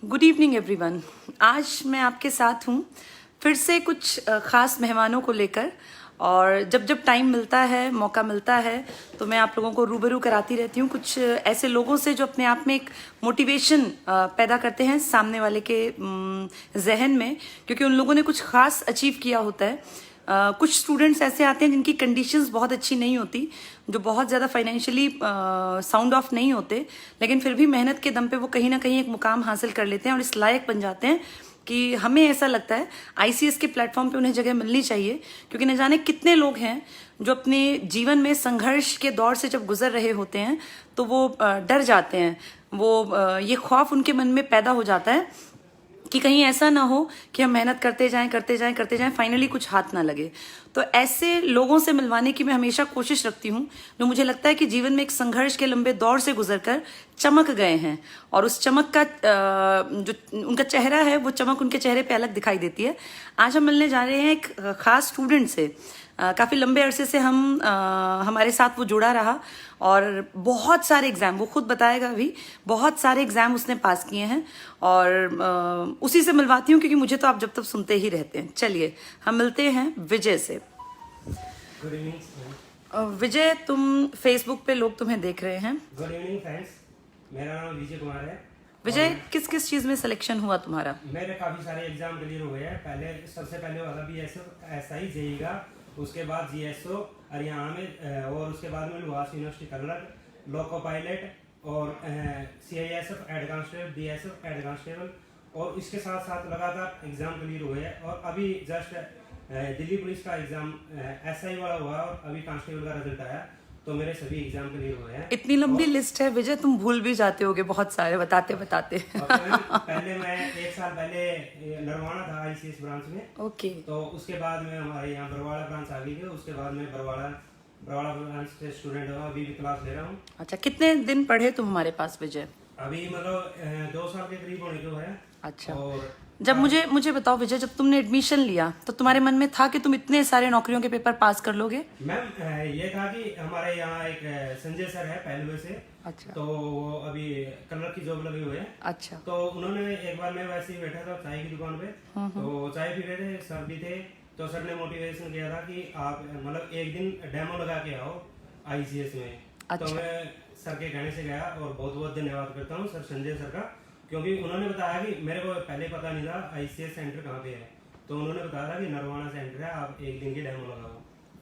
Good evening everyone. आज मैं आपके साथ हूँ फिर से कुछ ख़ास मेहमानों को लेकर, और जब जब टाइम मिलता है, मौका मिलता है, तो मैं आप लोगों को रूबरू कराती रहती हूँ कुछ ऐसे लोगों से जो अपने आप में एक मोटिवेशन पैदा करते हैं सामने वाले के जहन में, क्योंकि उन लोगों ने कुछ ख़ास अचीव किया होता है। कुछ स्टूडेंट्स ऐसे आते हैं जिनकी कंडीशंस बहुत अच्छी नहीं होती, जो बहुत ज़्यादा फाइनेंशियली साउंड ऑफ नहीं होते, लेकिन फिर भी मेहनत के दम पे वो कहीं ना कहीं एक मुकाम हासिल कर लेते हैं और इस लायक बन जाते हैं कि हमें ऐसा लगता है आईसीएस के प्लेटफॉर्म पे उन्हें जगह मिलनी चाहिए। क्योंकि न जाने कितने लोग हैं जो अपने जीवन में संघर्ष के दौर से जब गुजर रहे होते हैं तो वो डर जाते हैं, वो ये खौफ उनके मन में पैदा हो जाता है कि कहीं ऐसा ना हो कि हम मेहनत करते जाएं, फाइनली कुछ हाथ ना लगे। तो ऐसे लोगों से मिलवाने की मैं हमेशा कोशिश रखती हूँ जो मुझे लगता है कि जीवन में एक संघर्ष के लंबे दौर से गुजरकर चमक गए हैं, और उस चमक का जो उनका चेहरा है वो चमक उनके चेहरे पे अलग दिखाई देती है। आज हम मिलने जा रहे हैं एक खास स्टूडेंट से। काफ़ी लंबे अरसे से हमारे साथ वो जुड़ा रहा और बहुत सारे एग्ज़ाम, वो खुद बताएगा भी, बहुत सारे एग्ज़ाम उसने पास किए हैं, और उसी से मिलवाती हूँ क्योंकि मुझे तो आप जब तक सुनते ही रहते हैं। चलिए हम मिलते हैं विजय से। गुड इवनिंग विजय, तुम फेसबुक पे लोग तुम्हें देख रहे हैं। गुड इवनिंग फ्रेंड्स, मेरा नाम विजय कुमार है। विजय, किस किस चीज़ में सिलेक्शन हुआ तुम्हारा? मेरे काफ़ी सारे एग्जाम क्लियर हुए हैं। सबसे पहले वाला BSF SI जेई का, उसके बाद GSO हरियाणा में, और उसके बाद में लुहास यूनिवर्सिटी कन्नड़, लोको पायलट, और CISF head constable, BSF head constable, और इसके साथ साथ लगातार एग्जाम क्लियर हुए हैं। और अभी जस्ट दिल्ली पुलिस का एग्जाम SI वाला हुआ और अभी कांस्टेबल का रिजल्ट आया, तो मेरे सभी एग्जाम क्लियर हुए हैं। इतनी लंबी लिस्ट है विजय, तुम भूल भी जाते होगे बहुत सारे बताते बताते। पहले मैं 1 साल पहले नरवाना था ICS ब्रांच में। ओके। तो उसके बाद में हमारे यहाँ बरवाड़ा ब्रांच आ गई थी। उसके बाद में बरवाड़ा ब्रांच से स्टूडेंट हूँ, अभी भी क्लास ले रहा हूँ। अच्छा, कितने दिन पढ़े तुम हमारे पास विजय? अभी मतलब 2 साल के करीब होने को है। अच्छा। और जब मुझे बताओ विजय, जब तुमने एडमिशन लिया तो तुम्हारे मन में था कि तुम इतने सारे नौकरियों के पेपर पास कर लोगे? मैम ये था कि हमारे यहाँ एक संजय सर है पहलवे से। अच्छा। तो वो अभी कलर की जॉब लगी हुई है। अच्छा। तो उन्होंने एक बार, मैं वैसे ही बैठा था चाय की दुकान पे, तो चाय पी रहे थे, सर भी थे, तो सर ने मोटिवेशन किया था कि आप मतलब एक दिन डेमो लगा के आओ ICS में। अच्छा। तो मैं सर के कहने से गया, और बहुत बहुत धन्यवाद करता हूँ सर संजय सर का, क्योंकि उन्होंने बताया कि मेरे को पहले पता नहीं था ICS सेंटर कहाँ पे है। तो उन्होंने बताया था कि नरवाना सेंटर है, आप एक दिन की डेमो लगाओ।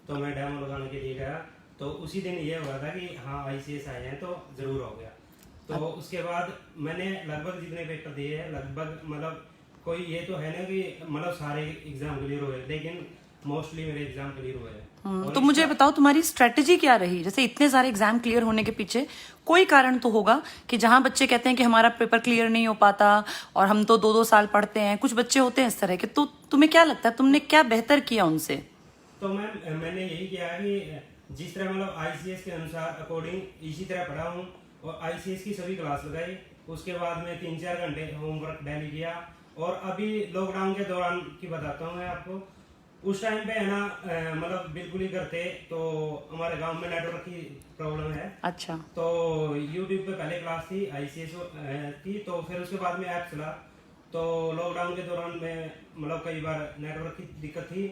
तो मैं डेमो लगाने के लिए गया, तो उसी दिन ये हुआ था कि हाँ ICS आए हैं, तो जरूर हो गया। तो उसके बाद मैंने लगभग जितने पेपर दिए हैं, लगभग मतलब कोई ये तो है ना कि मतलब सारे एग्जाम क्लियर हुए, लेकिन मोस्टली मेरे एग्जाम क्लियर हुए हैं। तो मुझे बताओ तुम्हारी स्ट्रेटेजी क्या रही? जैसे इतने सारे एग्जाम क्लियर होने के पीछे कोई कारण तो होगा कि जहां बच्चे कहते हैं कि हमारा पेपर क्लियर नहीं हो पाता और हम तो 2-2 साल पढ़ते हैं, कुछ बच्चे होते हैं इस तरह के, तो तुम्हें क्या लगता है तुमने क्या बेहतर किया उनसे? तो मैंने यही किया कि जिस तरह मतलब ICS के अनुसार अकॉर्डिंग इसी तरह पढ़ा हूँ, और ICS की सभी क्लास लगाई। उसके बाद में 3-4 घंटे होमवर्क डेली किया। और अभी लॉकडाउन के दौरान की बताता हूँ मैं आपको, उस टाइम पे है ना मतलब बिल्कुल ही करते, तो हमारे गांव में नेटवर्क की प्रॉब्लम है। अच्छा। तो YouTube पे पहले क्लास थी ICS की, तो फिर उसके बाद में ऐप चला। तो लॉकडाउन के दौरान में मतलब कई बार नेटवर्क की दिक्कत थी,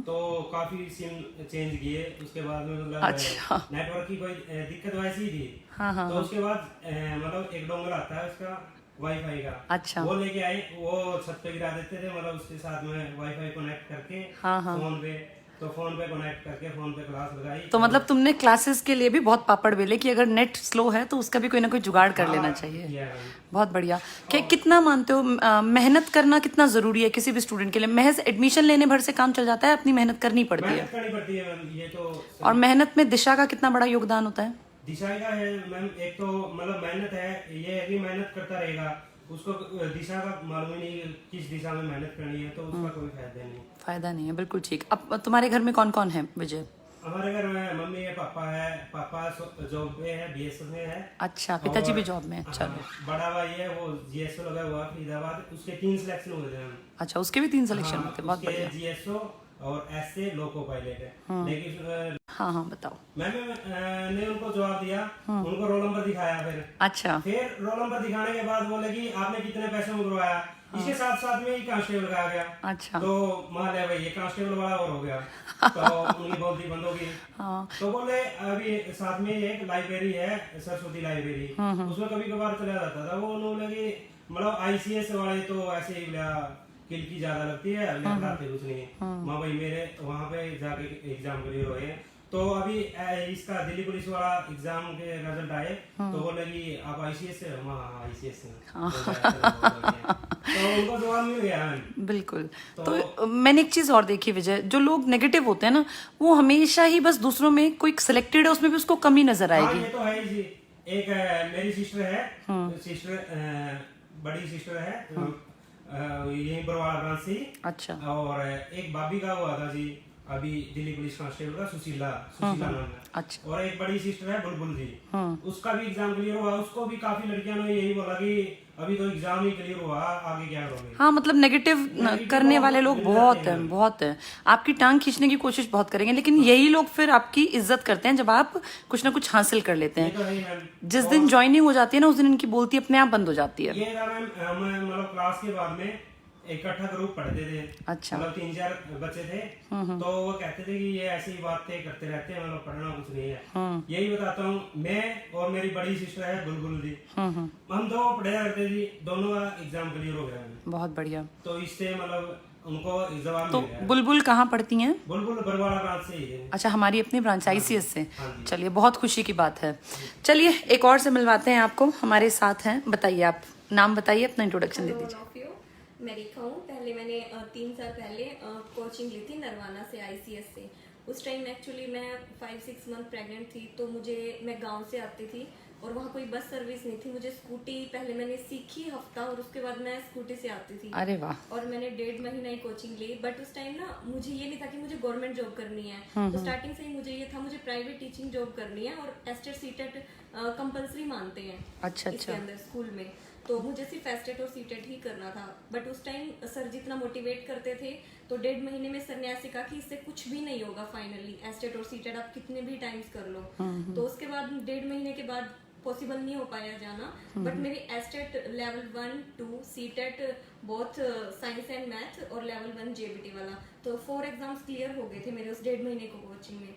तो काफी सिम चेंज किए। उसके बाद में मतलब अच्छा। नेटवर्क की कोई दिक्कत वैसी ही थी। हाँ। तो उसके बाद मतलब एक डोंगल आता है उसका वाईफाई का। अच्छा। वो लेके आए, वो छत पे गिरा देते थे, मतलब उसके साथ में वाईफाई कनेक्ट करके हाँ। फोन पे, तो फोन पे कनेक्ट करके फोन पे क्लास लगाई। तो मतलब तुमने क्लासेस के लिए भी बहुत पापड़ बेले कि अगर नेट स्लो है तो उसका भी कोई ना कोई जुगाड़ कर लेना चाहिए। बहुत बढ़िया। कितना मानते हो मेहनत करना कितना जरूरी है किसी भी स्टूडेंट के लिए? महज एडमिशन लेने भर से काम चल जाता है? अपनी मेहनत करनी पड़ती है। ये तो। और मेहनत में दिशा का कितना बड़ा योगदान होता है? दिशा का है मैम, एक तो मतलब मेहनत है, ये है कि मेहनत करता रहेगा, उसको दिशा का मालूम ही नहीं किस दिशा में मेहनत करनी है, तो उसका कोई फायदा नहीं है। बिल्कुल ठीक। अब तुम्हारे घर में कौन कौन है विजय? हमारे घर में मम्मी है, पापा है। पापा जॉब पे है, BSF में है। अच्छा, पिताजी भी जॉब में है। चलो। बड़ा भाई है, वो GSO लगा हुआ फरीदाबाद, उसके 3 सिलेक्शन हुए थे। अच्छा, उसके भी 3 सिलेक्शन हुए थे। बहुत बढ़िया। GSO और एस से लोको पायलट है। लेकिन हाँ हाँ बताओ। मैम ने उनको जवाब दिया, उनको रोल नंबर दिखाया, फिर रोल नंबर दिखाने के बाद बोले कि आपने कितने पैसे में करवाया, इसके साथ साथ में ही कांस्टेबल लगाया गया। अच्छा। तो मान लिया भाई ये कांस्टेबल वाला और हो गया, तो उनकी बोलती बंद होगी। तो बोले अभी साथ में एक लाइब्रेरी है, सरस्वती लाइब्रेरी, उसमें कभी कभार चला जाता था। वो उन्होंने लगी मतलब आईसीएस वाले तो ऐसे ही खिड़की ज्यादा लगती है, पढ़ाते कुछ नहीं। माँ भाई मेरे वहाँ पे जाके एग्जाम क्लियर हुए। तो अभी इसका दिल्ली पुलिस वाला एग्जाम के रिजल्ट आए, तो बोले कि आप आईसीएस से, आईसीएस से तो उनको जवाब मिल गया। बिल्कुल। तो मैंने एक चीज और देखी विजय, जो लोग नेगेटिव होते हैं ना, वो हमेशा ही बस दूसरों में कोई सिलेक्टेड है उसमें भी उसको कमी नजर आएगी। ये तो है जी। एक मेरी सिस्टर है, बड़ी सिस्टर है, यही बरवाड़ा ब्रांच से। अच्छा। और एक भाभी का हुआ था जी अभी दिल्ली पुलिस कांस्टेबल का, सुशीला नाम है। अच्छा। और एक बड़ी सिस्टर है बुलबुल जी, उसका भी एग्जाम क्लियर हुआ। उसको भी काफी लड़कियों ने यही बोला कि अभी तो एग्जाम ही क्लियर हुआ, आगे क्या करोगे। हाँ मतलब नेगेटिव करने वाले लोग बहुत हैं। आपकी टांग खींचने की कोशिश बहुत करेंगे, लेकिन यही लोग फिर आपकी इज्जत करते हैं जब आप कुछ ना कुछ हासिल कर लेते हैं। जिस दिन ज्वाइनिंग हो जाती है ना, उस दिन इनकी बोलती अपने आप बंद हो जाती है। ये मतलब क्लास के बाद में इकट्ठा ग्रुप पढ़ते थे। अच्छा। मतलब 3-4 बच्चे थे, तो वो कहते थे कि ये ऐसी बातें करते रहते हैं, मतलब पढ़ना कुछ नहीं है। यही बताता हूँ, मैं और मेरी बड़ी सिस्टर है बुलबुल जी, हम दो पढ़े करते जी, दोनों का एग्जाम क्लियर हो गया। बहुत बढ़िया। तो इससे मतलब उनको जवाब तो मिल गया। बुलबुल कहाँ पढ़ती हैं? बुलबुल बरवाड़ा ब्रांच से ही है। अच्छा, हमारी अपनी ब्रांच आईसीएस से। चलिए, बहुत खुशी की बात है। चलिए एक और से मिलवाते हैं आपको, हमारे साथ हैं। बताइए, आप नाम बताइए, अपना इंट्रोडक्शन दे दीजिए। मैं रेखा हूँ। पहले मैंने 3 साल पहले कोचिंग ली थी नरवाना से, आईसीएस से। उस टाइम एक्चुअली मैं 5-6 मंथ प्रेग्नेंट थी, तो मैं गांव से आती थी और वहाँ कोई बस सर्विस नहीं थी। मुझे स्कूटी पहले मैंने सीखी हफ्ता, और उसके बाद मैं स्कूटी से आती थी। अरे वाह। और मैंने 1.5 महीना ही कोचिंग ली। बट उस टाइम ना मुझे ये नहीं था कि मुझे गवर्नमेंट जॉब करनी है। तो स्टार्टिंग से ही मुझे ये था मुझे प्राइवेट टीचिंग जॉब करनी है, और एस्टेट सीटेट कंपल्सरी मानते हैं। अच्छा। इसके अंदर स्कूल में तो मुझे सिर्फ एस्टेट और सीटेट ही करना था। बट उस टाइम सर जितना मोटिवेट करते थे, तो 1.5 महीने में सर ने ऐसे कहा कि इससे कुछ भी नहीं होगा, फाइनली एस्टेट और सीटेट आप कितने भी टाइम्स कर लो। तो उसके बाद 1.5 महीने के बाद पॉसिबल नहीं हो पाया जाना। बट मेरी estate level 1-2, CTET both science and math, और लेवल 1 जेबीटी वाला, तो 4 एग्जाम्स क्लियर हो गए थे मेरे उस 1.5 महीने को कोचिंग में।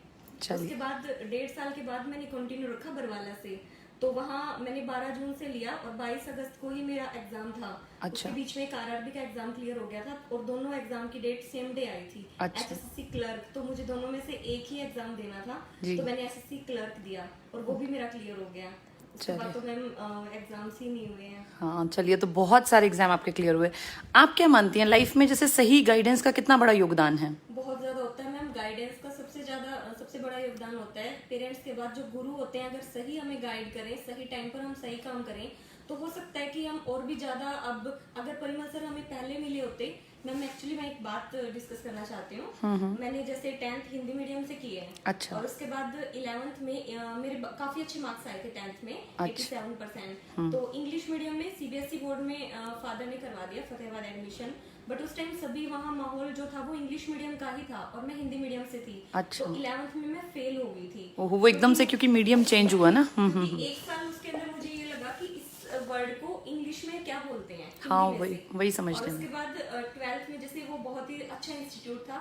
उसके बाद 1.5 साल के बाद मैंने कंटिन्यू रखा बरवाला से। तो वहाँ मैंने 12 जून से लिया और 22 अगस्त को ही मेरा एग्जाम था। अच्छा। उसके बीच में एक आरआरबी का एग्जाम क्लियर हो गया था, और दोनों एग्जाम की डेट सेम डे आई थी। अच्छा। एसएससी क्लर्क, तो मुझे दोनों में से एक ही एग्जाम देना था, तो मैंने एसएससी क्लर्क दिया और वो भी मेरा क्लियर हो गया। उसके बाद तो मैम एग्जाम्स ही नहीं हुए हैं। हाँ चलिए, तो बहुत सारे एग्जाम आपके क्लियर हुए। आप क्या मानती हैं लाइफ में जैसे सही गाइडेंस का कितना बड़ा योगदान है? बहुत ज्यादा होता है मैम। गाइडेंस का सबसे बड़ा योगदान होता है। पेरेंट्स के बाद जो गुरु होते हैं, अगर सही हमें गाइड करें, सही टाइम पर हम सही काम करें, तो हो सकता है कि हम और भी ज्यादा, अब अगर परिमल सर हमें पहले मिले होते। मैं एक बात डिस्कस करना चाहती हूँ। मैंने जैसे 10th हिंदी मीडियम से की है। अच्छा। और उसके बाद 11th में मेरे काफी अच्छे मार्क्स आए थे 10th में। अच्छा। 87%। तो इंग्लिश मीडियम में सीबीएसई बोर्ड में फादर ने करवा दिया फतेहाबाद एडमिशन। बट उस टाइम सभी वहाँ माहौल जो था वो इंग्लिश मीडियम का ही था, और मैं हिंदी मीडियम से थी। अच्छा। तो 11th में मैं फेल हो गई थी। ओहो, वो एकदम से, क्योंकि मीडियम चेंज हुआ ना। एक साल उसके अंदर मुझे ये लगा कि इस वर्ड को इंग्लिश में क्या बोलते हैं। हाँ, वही समझते हैं। उसके बाद 12th में जैसे वो बहुत ही अच्छा इंस्टीट्यूट था,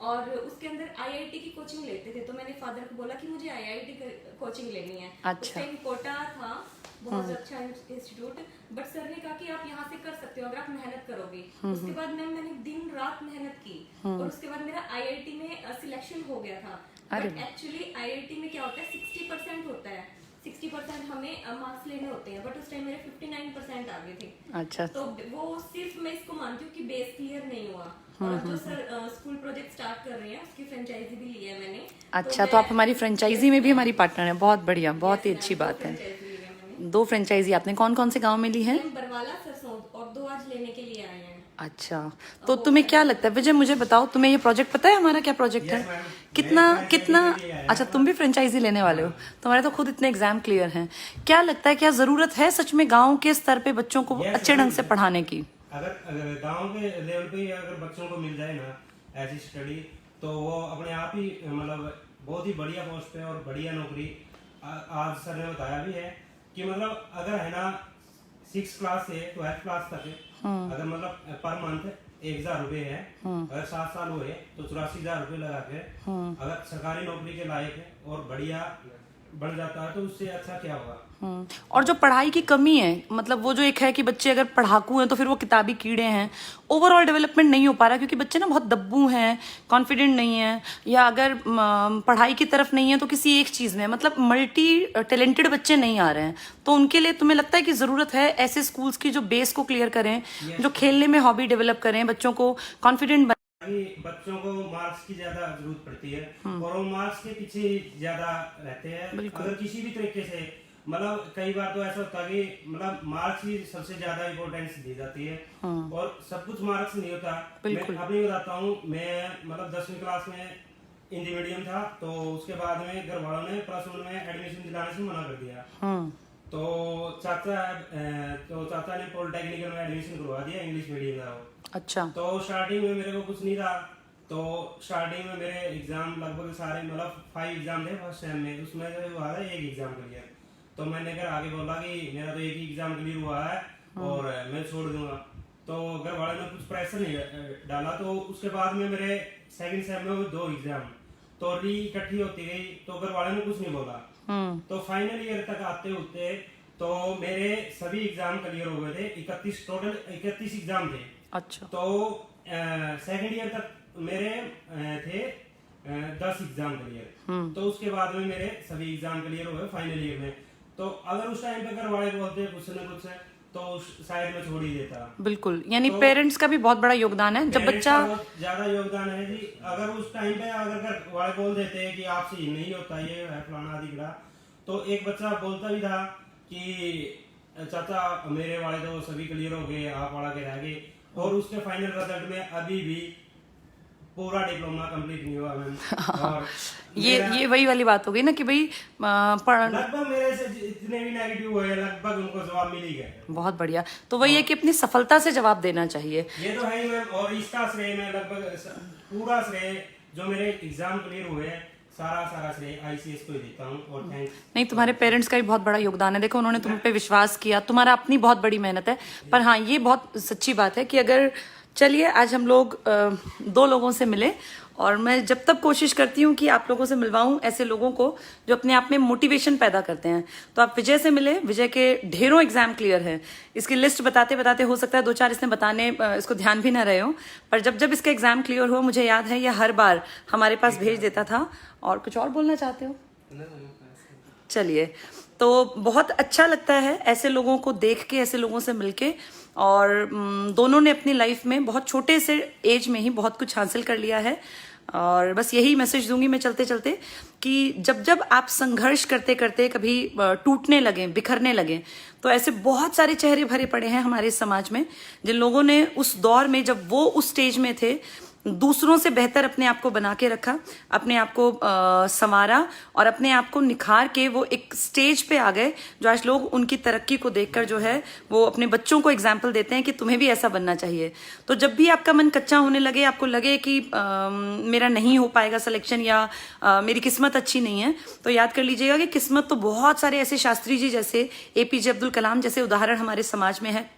और उसके अंदर आईआईटी की कोचिंग लेते थे। तो मैंने फादर को बोला कि मुझे आईआईटी कोचिंग लेनी है। अच्छा। कोटा था, बहुत अच्छा इंस्टीट्यूट। बट सर ने कहा कि आप यहाँ से कर सकते हो अगर आप मेहनत करोगे। उसके बाद मैंने दिन रात मेहनत की, और उसके बाद मेरा आईआईटी में सिलेक्शन हो गया था। बट एक्चुअली आईआईटी में क्या होता है, 60% होता है। 60% हमें मार्क्स लेने होते हैं। बट उस टाइम मेरे 59% आ गए थे। अच्छा। तो वो सिर्फ मैं इसको मानती हूँ कि बेस क्लियर नहीं हुआ। और जो सर स्कूल प्रोजेक्ट स्टार्ट कर रहे हैं, उसकी फ्रेंचाइजी भी ली है मैंने। अच्छा, तो आप हमारी फ्रेंचाइजी में भी हमारी पार्टनर हैं। बहुत बढ़िया, बहुत ही अच्छी बात है। 2 फ्रेंचाइजी आपने कौन कौन से गांव में ली है? बरवाला, सरसों, और 2 आज लेने के लिए आए हैं। अच्छा, तो तुम्हें क्या लगता है विजय, मुझे बताओ, तुम्हें ये प्रोजेक्ट पता है हमारा क्या प्रोजेक्ट है? कितना अच्छा, तुम भी फ्रेंचाइजी लेने वाले हो? तुम्हारे तो खुद इतने एग्जाम क्लियर हैं। क्या लगता है, क्या जरूरत है सच में गाँव के स्तर पे बच्चों को अच्छे ढंग से पढ़ाने की? अगर गांव के लेवल पे अगर बच्चों को मिल जाए ना ऐसी स्टडी, तो वो अपने आप ही मतलब बहुत ही बढ़िया पोस्ट पे और बढ़िया नौकरी आज सर ने बताया भी है कि मतलब अगर है ना 6 क्लास से 12th क्लास तक अगर मतलब पर मंथ 1,000 रुपए है, अगर 7 साल हुए तो 84,000 रुपए लगा के अगर सरकारी नौकरी के लायक है और बढ़िया बन जाता है तो उससे अच्छा क्या होगा। और जो पढ़ाई की कमी है, मतलब वो जो एक है कि बच्चे अगर पढ़ाकू हैं तो फिर वो किताबी कीड़े हैं, ओवरऑल डेवलपमेंट नहीं हो पा रहा क्योंकि बच्चे ना बहुत दब्बू हैं, कॉन्फिडेंट नहीं है, या अगर पढ़ाई की तरफ नहीं है तो किसी एक चीज में, मतलब मल्टी टैलेंटेड बच्चे नहीं आ रहे हैं। तो उनके लिए तुम्हें लगता है कि जरूरत है ऐसे स्कूल्स की जो बेस को क्लियर करें, जो खेलने में हॉबी डेवलप करें, बच्चों को कॉन्फिडेंट बच्चों को मार्क्स की ज्यादा जरूरत पड़ती है और वो मार्क्स के पीछे ज्यादा रहते हैं। अगर किसी भी तरीके से मतलब कई बार तो ऐसा होता है कि मतलब मार्क्स ही सबसे ज्यादा इम्पोर्टेंस दी जाती है और सब कुछ मार्क्स नहीं होता। मैं अपनी बताता हूँ, मैं मतलब 10वीं क्लास में हिंदी मीडियम था तो उसके बाद में घर वालों ने +1 में एडमिशन दिलाने से मना कर दिया। तो चाचा ने पॉलिटेक्निकल में एडमिशन करवा दिया, इंग्लिश मीडियम था वो। अच्छा। तो स्टार्टिंग में मेरे को कुछ नहीं था, तो स्टार्टिंग में मेरे एग्जाम लगभग सारे मतलब 5 एग्जाम थे फर्स्ट सेम में, उसमें जो हुआ था 1 एग्जाम क्लियर। तो मैंने घर आगे बोला कि मेरा तो 1 ही एग्जाम क्लियर हुआ है और मैं छोड़ दूंगा। तो घर वाले ने कुछ प्रेशर नहीं डाला। तो उसके बाद में मेरे सेकंड सेम में 2 एग्जाम तो री इकट्ठी होती गई, तो घर वाले ने कुछ नहीं बोला। तो फाइनल ईयर तक आते होते तो मेरे सभी एग्जाम क्लियर हो गए थे। 31 एग्जाम थे। अच्छा। तो सेकंड ईयर तक मेरे थे 10 एग्जाम क्लियर। तो उसके बाद में मेरे सभी एग्जाम क्लियर हो गए फाइनल ईयर में। तो अगर उस टाइम पे घर वाले बोलते कुछ न कुछ तो शायद मैं छोड़ ही देता। बिल्कुल, यानी तो पेरेंट्स का भी बहुत बड़ा योगदान है जब बच्चा ज्यादा योगदान है जी। अगर उस टाइम पे अगर घर वाले बोल देते कि आपसे ये नहीं होता, ये है फलाना दिखला, तो एक बच्चा बोलता भी था कि चाचा मेरे वाले तो सभी क्लियर हो गए, आप वाला के रह गए। और उसके फाइनल रिजल्ट में अभी भी पूरा डिप्लोमा कंप्लीट नहीं हुआ मैम। और ये वही वाली बात हो गई ना कि भाई लगभग मेरे से जितने भी नेगेटिव हुए लगभग उनको जवाब मिल ही गए। बहुत बढ़िया। तो वही है कि अपनी सफलता से जवाब देना चाहिए। ये तो है ही मैम। और इसका श्रेय मैं लगभग पूरा श्रेय जो मेरे एग्जाम क्लियर हुए सारा श्रेय ICS को ही देता हूँ। और नहीं, तुम्हारे पेरेंट्स का भी बहुत बड़ा योगदान है। देखो उन्होंने तुम पे विश्वास किया, तुम्हारा अपनी बहुत बड़ी मेहनत है। पर हाँ, ये बहुत सच्ची बात है कि अगर चलिए आज हम लोग 2 लोगों से मिले और मैं जब तक कोशिश करती हूँ कि आप लोगों से मिलवाऊं ऐसे लोगों को जो अपने आप में मोटिवेशन पैदा करते हैं। तो आप विजय से मिले, विजय के ढेरों एग्जाम क्लियर है। इसकी लिस्ट बताते बताते हो सकता है 2-4 इसने बताने इसको ध्यान भी ना रहे हो, पर जब इसका एग्जाम क्लियर हुआ मुझे याद है ये हर बार हमारे पास भेज देता था। और कुछ और बोलना चाहते हो? चलिए, तो बहुत अच्छा लगता है ऐसे लोगों को देख के, ऐसे लोगों से मिलके। और दोनों ने अपनी लाइफ में बहुत छोटे से एज में ही बहुत कुछ हासिल कर लिया है। और बस यही मैसेज दूंगी मैं चलते चलते कि जब आप संघर्ष करते करते कभी टूटने लगे, बिखरने लगे, तो ऐसे बहुत सारे चेहरे भरे पड़े हैं हमारे समाज में जिन लोगों ने उस दौर में जब वो उस स्टेज में थे दूसरों से बेहतर अपने आप को बना के रखा, अपने आप को संवारा और अपने आप को निखार के वो एक स्टेज पे आ गए जो आज लोग उनकी तरक्की को देखकर जो है वो अपने बच्चों को एग्जाम्पल देते हैं कि तुम्हें भी ऐसा बनना चाहिए। तो जब भी आपका मन कच्चा होने लगे, आपको लगे कि मेरा नहीं हो पाएगा सिलेक्शन या मेरी किस्मत अच्छी नहीं है, तो याद कर लीजिएगा कि किस्मत तो बहुत सारे ऐसे शास्त्री जी जैसे APJ अब्दुल कलाम जैसे उदाहरण हमारे समाज में है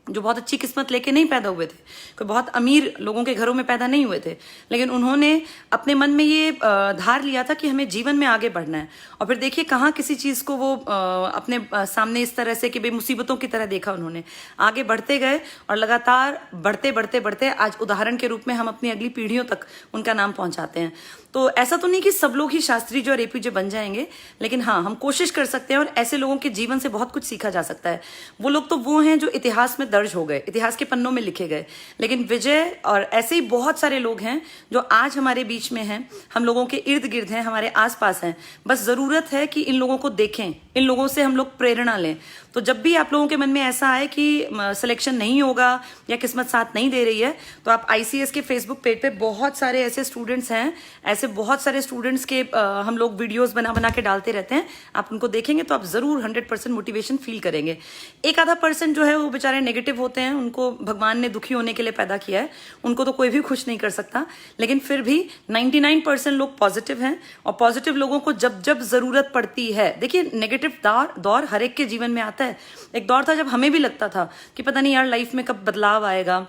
जो बहुत अच्छी किस्मत लेके नहीं पैदा हुए थे, कोई बहुत अमीर लोगों के घरों में पैदा नहीं हुए थे, लेकिन उन्होंने अपने मन में ये धार लिया था कि हमें जीवन में आगे बढ़ना है। और फिर देखिए कहाँ किसी चीज को वो अपने सामने इस तरह से कि बेमुसीबतों की तरह देखा, उन्होंने आगे बढ़ते गए और लगातार बढ़ते बढ़ते बढ़ते आज उदाहरण के रूप में हम अपनी अगली पीढ़ियों तक उनका नाम पहुंचाते हैं। तो ऐसा तो नहीं कि सब लोग ही शास्त्री जी और APJ बन जाएंगे, लेकिन हाँ हम कोशिश कर सकते हैं और ऐसे लोगों के जीवन से बहुत कुछ सीखा जा सकता है। वो लोग तो वो हैं जो इतिहास में दर्ज हो गए, इतिहास के पन्नों में लिखे गए, लेकिन विजय और ऐसे ही बहुत सारे लोग हैं जो आज हमारे बीच में हैं, हम लोगों के इर्द गिर्द हैं, हमारे आसपास हैं। बस जरूरत है कि इन लोगों को देखें, इन लोगों से हम लोग प्रेरणा लें। तो जब भी आप लोगों के मन में ऐसा आए कि सिलेक्शन नहीं होगा या किस्मत साथ नहीं दे रही है, तो आप ICS के फेसबुक पेज पे बहुत सारे ऐसे स्टूडेंट्स हैं, ऐसे बहुत सारे स्टूडेंट्स के हम लोग वीडियोस बना बना के डालते रहते हैं। आप उनको देखेंगे तो आप जरूर 100% मोटिवेशन फील करेंगे। एक आधा % जो है वो बेचारे नेगेटिव नेगेटिव होते हैं उनको भगवान ने दुखी होने के लिए पैदा किया है, उनको तो कोई भी खुश नहीं कर सकता। लेकिन फिर भी 99% लोग पॉजिटिव हैं, और पॉजिटिव लोगों को जब जब जरूरत पड़ती है, देखिए नेगेटिव दौर हर एक के जीवन में आता है। एक दौर था जब हमें भी लगता था कि पता नहीं यार लाइफ में कब बदलाव आएगा,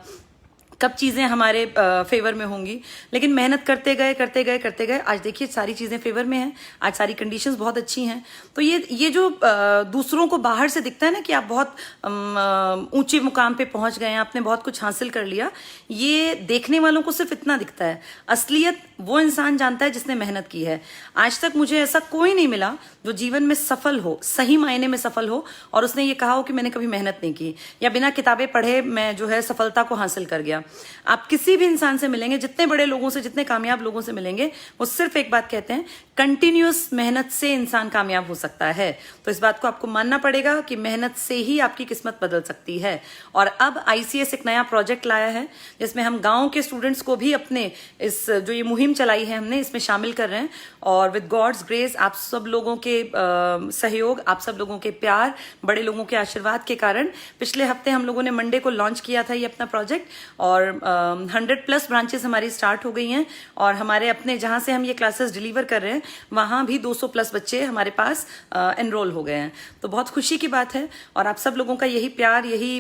कब चीजें हमारे फेवर में होंगी, लेकिन मेहनत करते गए आज देखिए सारी चीजें फेवर में हैं, आज सारी कंडीशंस बहुत अच्छी हैं। तो ये जो दूसरों को बाहर से दिखता है ना कि आप बहुत ऊंचे मुकाम पे पहुंच गए हैं, आपने बहुत कुछ हासिल कर लिया, ये देखने वालों को सिर्फ इतना दिखता है। असलियत वो इंसान जानता है जिसने मेहनत की है। आज तक मुझे ऐसा कोई नहीं मिला जो जीवन में सफल हो, सही मायने में सफल हो, और उसने ये कहा हो कि मैंने कभी मेहनत नहीं की या बिना किताबें पढ़े मैं जो है सफलता को हासिल कर गया। आप किसी भी इंसान से मिलेंगे, जितने बड़े लोगों से, जितने कामयाब लोगों से मिलेंगे, वो सिर्फ एक बात कहते हैं, कंटिन्यूअस मेहनत से इंसान कामयाब हो सकता है। तो इस बात को आपको मानना पड़ेगा कि मेहनत से ही आपकी किस्मत बदल सकती है। और अब ICS एक नया प्रोजेक्ट लाया है जिसमें हम गांव के स्टूडेंट्स को भी अपने इस जो ये मुहिम चलाई है हमने, इसमें शामिल कर रहे हैं। और विद गॉड्स ग्रेस, आप सब लोगों के सहयोग, आप सब लोगों के प्यार, बड़े लोगों के आशीर्वाद के कारण पिछले हफ्ते हम लोगों ने मंडे को लॉन्च किया था ये अपना प्रोजेक्ट, और 100+ ब्रांचेस हमारी स्टार्ट हो गई हैं। और हमारे अपने जहां से हम ये क्लासेस डिलीवर कर रहे हैं वहां भी 200+ बच्चे हमारे पास एनरोल हो गए हैं। तो बहुत खुशी की बात है, और आप सब लोगों का यही प्यार, यही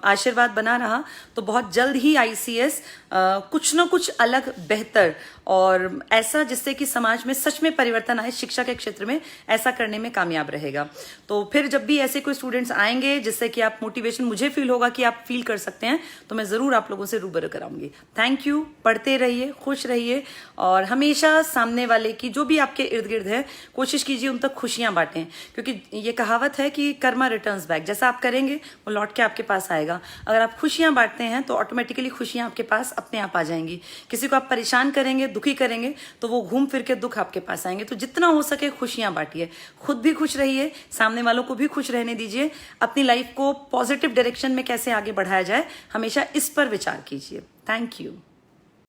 आशीर्वाद बना रहा तो बहुत जल्द ही ICS कुछ ना कुछ अलग, बेहतर और ऐसा जिससे कि समाज में सच में परिवर्तन आए, शिक्षा के क्षेत्र में ऐसा करने में कामयाब रहेगा। तो फिर जब भी ऐसे कोई स्टूडेंट्स आएंगे जिससे कि आप मोटिवेशन, मुझे फील होगा कि आप फील कर सकते हैं, तो मैं जरूर आप लोगों से रूबरू कराऊंगी। Thank you. पढ़ते रहिए, खुश रहिए, और हमेशा सामने वाले की, जो भी आपके इर्द गिर्द है, कोशिश कीजिए उन तक खुशियां बांटें, क्योंकि ये कहावत है कि कर्मा रिटर्न्स बैक, जैसा आप करेंगे वो लौट के आपके पास आएगा। अगर आप खुशियां बांटते हैं तो ऑटोमेटिकली खुशियां आपके पास अपने आप आ जाएंगी। किसी को आप परेशान करेंगे, दुखी करेंगे, तो वो घूम फिर के दुख आपके पास आएंगे। तो जितना हो सके खुशियां बांटिए, खुद भी खुश रहिए, सामने वालों को भी खुश रहने दीजिए। अपनी लाइफ को पॉजिटिव डायरेक्शन में कैसे आगे बढ़ाया जाए, हमेशा इस पर विचार कीजिए। Thank you.